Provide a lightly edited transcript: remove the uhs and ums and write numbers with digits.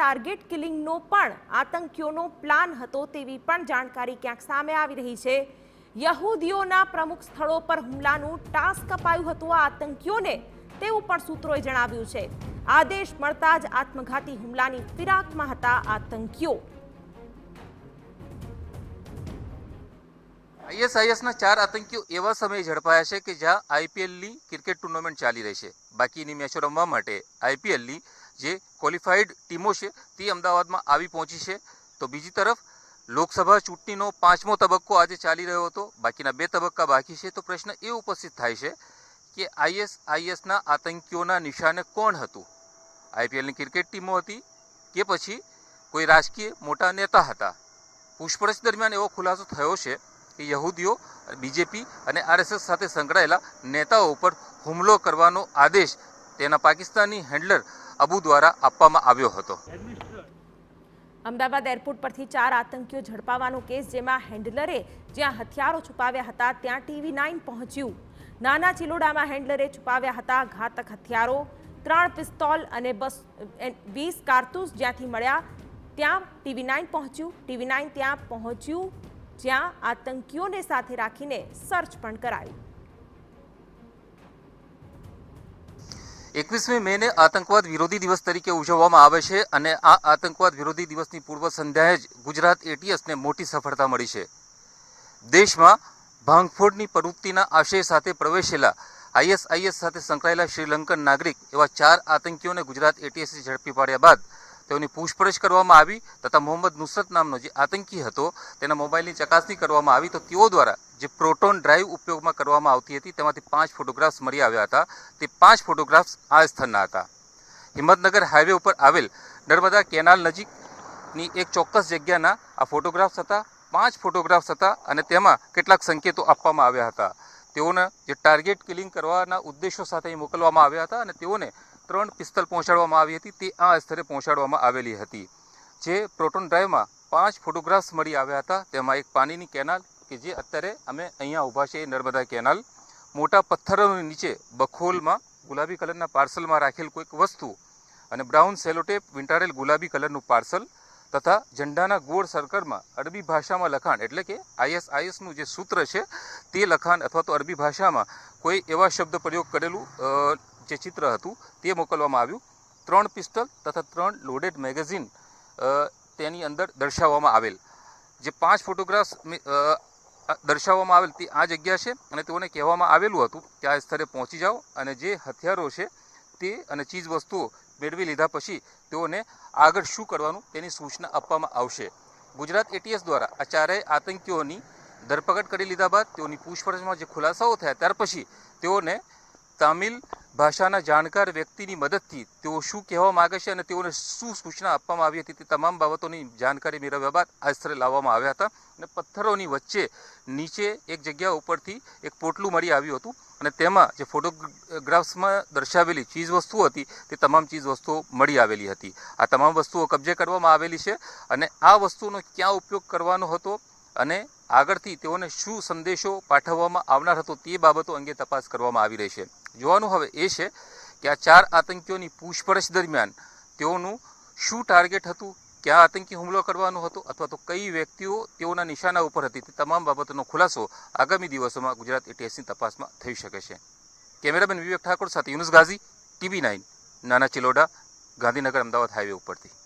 Target કિલિંગનો પણ આતંકીઓનો plan હતો તેવી પણ જાણકારી ક્યાંક સામે આવી રહી છે। યહૂદીઓના પ્રમુખ સ્થળો પર હુમલાનું ટાસ્ક અપાયું હતું આ આતંકીઓને તેવું પણ સૂત્રોએ જણાવ્યું છે। આદેશ મળતા જ આત્મઘાતી હુમલાની ફિરાકમાં હતા આતંકીઓ। આઈએસઆઈએસના 4 આતંકીઓ એવા સમયે ઝડપાયા છે કે જ્યાં આઈપીએલની ક્રિકેટ ટુર્નામેન્ટ ચાલી રહી છે। બાકીની મેચો રમવા માટે આઈપીએલની જે ક્વોલિફાઈડ ટીમો છે તે અમદાવાદમાં આવી પહોંચી છે। તો બીજી તરફ લોકસભા ચૂંટણીનો 5મો તબક્કો આજે ચાલી રહ્યો હતો, બાકીના 2 તબક્કા બાકી છે। તો પ્રશ્ન એ ઉપસ્થિત થાય છે કે આઈએસઆઈએસના આતંકીઓના નિશાને કોણ હતું? આઈપીએલની ક્રિકેટ ટીમો હતી કે પછી કોઈ રાજકીય મોટા નેતા હતા? પૂછપરછ દરમિયાન એવો ખુલાસો થયો છે કે યહૂદીઓ, બીજેપી અને આરએસએસ સાથે સંકળાયેલા નેતાઓ ઉપર હુમલો કરવાનો આદેશ તેના પાકિસ્તાની હેન્ડલર અબુ દ્વારા આપવામાં આવ્યો હતો। અમદાવાદ એરપોર્ટ પરથી 4 આતંકીઓ ઝડપાવાનો કેસ, જેમાં હેન્ડલરે જ્યાં હથિયારો છુપાવ્યા હતા ત્યાં TV9 પહોંચ્યું। નાના ચિલોડામાં હેન્ડલરે છુપાવ્યા હતા ઘાતક હથિયારો, 3 પિસ્તોલ અને 20 કારતૂસ જ્યાંથી મળ્યા ત્યાં TV9 પહોંચ્યું। TV9 ત્યાં પહોંચ્યું જ્યાં આતંકીઓને સાથે રાખીને સર્ચ પણ કરાયું। 21મી મેને આતંકવાદ વિરોધી દિવસ તરીકે ઉજવવામાં આવે છે અને આ આતંકવાદ વિરોધી દિવસની પૂર્વ સંધ્યાએ જ ગુજરાત એટીએસને મોટી સફળતા મળી છે। દેશમાં ભાંગફોડની પ્રવૃત્તિના આશય સાથે પ્રવેશેલા આઈએસઆઈએસ સાથે સંકળાયેલા શ્રીલંકન નાગરિક એવા 4 આતંકીઓને ગુજરાત એટીએસે ઝડપી પાડ્યા બાદ તેઓની પૂછપરછ કરવામાં આવી તથા મોહમ્મદ નુસરત નામનો જે આતંકી હતો તેના મોબાઈલની ચકાસણી કરવામાં આવી। તો તેઓ દ્વારા જે પ્રોટોન ડ્રાઈવ ઉપયોગમાં કરવામાં આવતી હતી તેમાંથી 5 ફોટોગ્રાફ્સ મળી આવ્યા હતા। તે 5 ફોટોગ્રાફ્સ આ સ્થળના હતા। હિંમતનગર હાઈવે ઉપર આવેલ નર્મદા કેનાલ નજીકની એક ચોક્કસ જગ્યાના આ ફોટોગ્રાફ્સ હતા। 5 ફોટોગ્રાફ્સ હતા અને તેમાં કેટલાક સંકેતો આપવામાં આવ્યા હતા। તેઓને જે ટાર્ગેટ કિલિંગ કરવાના ઉદ્દેશો સાથે મોકલવામાં આવ્યા હતા અને તેઓને 3 પિસ્તોલ પહોંચાડવામાં આવી હતી તે આ સ્થળે પહોંચાડવામાં આવેલી હતી। જે પ્રોટોન ડ્રાઈવમાં 5 ફોટોગ્રાફ્સ મળી આવ્યા હતા તેમાં એક પાણીની કેનાલ કે જે અત્યારે અમે અહીંયા ઊભા છે, નર્મદા કેનાલ, મોટા પથ્થરોની નીચે બખોલમાં ગુલાબી કલરના પાર્સલમાં રાખેલ કોઈક વસ્તુ અને બ્રાઉન સેલોટેપ વીંટાળેલ ગુલાબી કલરનું પાર્સલ તથા ઝંડાના ગોળ સર્કલમાં અરબી ભાષામાં લખાણ, એટલે કે આઈએસઆઈએસનું જે સૂત્ર છે તે લખાણ અથવા તો અરબી ભાષામાં કોઈ એવા શબ્દ પ્રયોગ કરેલું જે ચિત્ર હતું તે મોકલવામાં આવ્યું। 3 પિસ્તોલ તથા 3 લોડેડ મેગેઝિન તેની અંદર દર્શાવવામાં આવેલ। જે 5 ફોટોગ્રાફ્સ દર્શાવવામાં આવેલ તે આ જગ્યા છે અને તેઓને કહેવામાં આવેલું હતું કે આ સ્થળે પહોંચી જાઓ અને જે હથિયારો છે તે અને ચીજ વસ્તુઓ મેળવી લીધા પછી તેઓને આગળ શું કરવાનું તેની સૂચના આપવામાં આવશે। ગુજરાત એટીએસ દ્વારા આ 4 આતંકીઓની ધરપકડ કરી લીધા બાદ તેઓની પૂછપરછમાં જે ખુલાસાઓ થયા ત્યાર પછી તેઓને તામિલ ભાષાના જાણકાર વ્યક્તિની મદદથી તેઓ શું કહેવા માગે છે અને તેઓને શું સૂચના આપવામાં આવી હતી તે તમામ બાબતોની જાણકારી મેળવ્યા બાદ આ સ્થળે લાવવામાં આવ્યા હતા અને પથ્થરોની વચ્ચે નીચે એક જગ્યા ઉપરથી એક પોટલું મળી આવ્યું હતું અને તેમાં જે ફોટોગ્રાફ્સમાં દર્શાવેલી ચીજ વસ્તુઓ હતી તે તમામ ચીજ વસ્તુઓ મળી આવેલી હતી। આ તમામ વસ્તુઓ કબજે કરવામાં આવેલી છે અને આ વસ્તુનો ક્યાં ઉપયોગ કરવાનો હતો અને આગળથી તેઓને શું સંદેશો પાઠવવામાં આવનાર હતો તે બાબતો અંગે તપાસ કરવામાં આવી રહી છે। જોવાનું હવે એ છે કે આ 4 આતંકીઓની પૂછપરછ દરમિયાન તેઓનું શું ટાર્ગેટ હતું, ક્યાં આતંકી હુમલો કરવાનો હતો અથવા તો કઈ વ્યક્તિઓ તેઓના નિશાના ઉપર હતી તે તમામ બાબતોનો ખુલાસો આગામી દિવસોમાં ગુજરાત એટીએસની તપાસમાં થઈ શકે છે। કેમેરામેન વિવેક ઠાકોર સાથે યુનુસ ગાઝી, TV9, નાના ચિલોડા, ગાંધીનગર અમદાવાદ હાઈવે ઉપરથી।